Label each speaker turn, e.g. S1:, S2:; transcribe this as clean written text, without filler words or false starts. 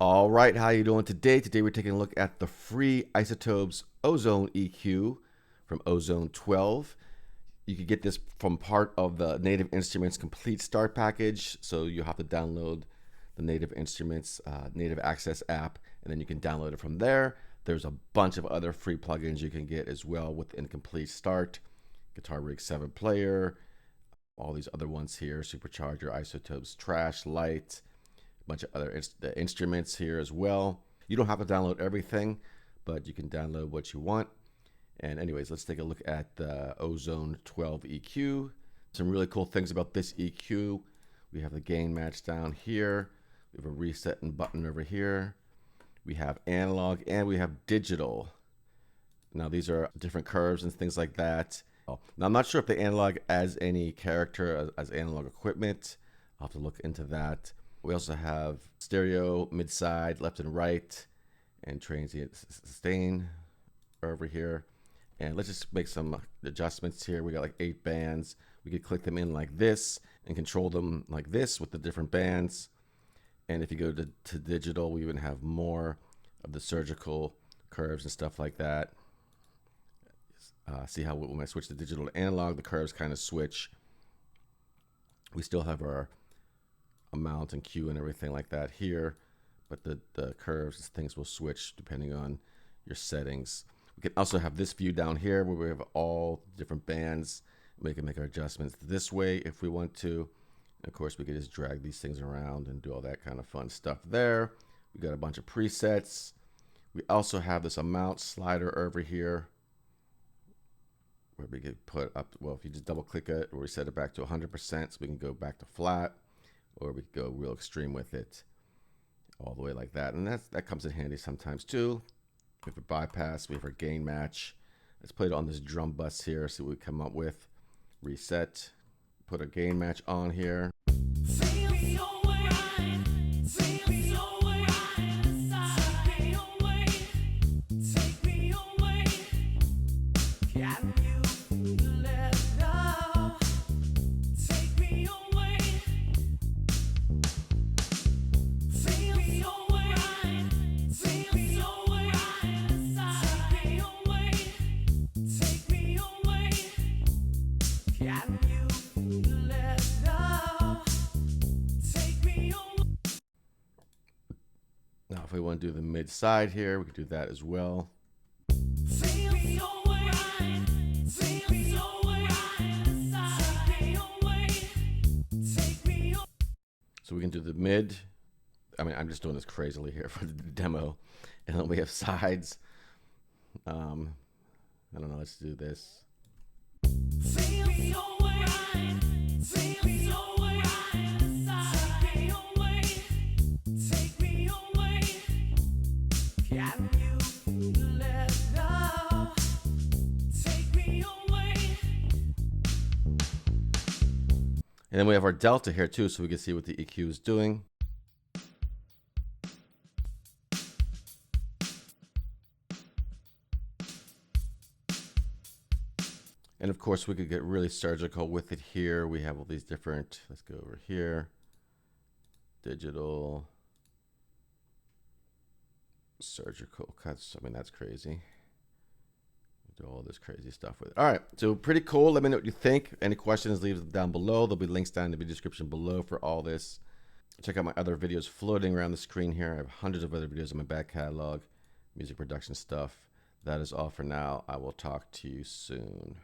S1: All right, how you doing today? Today we're taking a look at the free iZotope's Ozone EQ from Ozone 12. You can get this from part of the Native Instruments Komplete Start package. So you have to download the Native Instruments Native Access app, and then you can download it from there. There's a bunch of other free plugins you can get as well within Komplete Start. Guitar Rig 7 player, all these other ones here, Supercharger, iZotope's Trash, Lite, a bunch of other instruments here as well. You don't have to download everything, but you can download what you want. And anyways, let's take a look at the Ozone 12 EQ. Some really cool things about this EQ. We have the gain match down here. We have a reset and button over here. We have analog and we have digital. Now these are different curves and things like that. Now I'm not sure if the analog adds any character as analog equipment. I'll have to look into that. We also have stereo, mid-side, left and right, and transient sustain over here. And let's just make some adjustments here. We got like 8 bands. We could click them in like this and control them like this with the different bands. And if you go to digital, we even have more of the surgical curves and stuff like that. See how when I switch to digital to analog, the curves kind of switch. We still have our amount and Q and everything like that here, but the curves and things will switch depending on your settings. We can also have this view down here where we have all different bands. We can make our adjustments this way if we want to. And of course, we can just drag these things around and do all that kind of fun stuff there. We got a bunch of presets. We also have this amount slider over here where we can put up, well, if you just double click it, or we set it back to 100%, so we can go back to flat, or we can go real extreme with it all the way like that. And that comes in handy sometimes too. We have a bypass, we have our gain match. Let's play it on this drum bus here, see what we come up with. Reset, put a gain match on here. Now, if we want to do the mid side here, we can do that as well. So we can do the mid. I mean, I'm just doing this crazily here for the demo. And then we have sides. I don't know, let's do this. And then we have our delta here too, so we can see what the EQ is doing. And of course, we could get really surgical with it here. We have all these different, let's go over here. Digital, surgical cuts. I mean, that's crazy. Do all this crazy stuff with it. All right, so pretty cool. Let me know what you think. Any questions, leave them down below. There'll be links down in the video description below for all this. Check out my other videos floating around the screen here. I have hundreds of other videos in my back catalog, music production stuff. That is all for now. I will talk to you soon.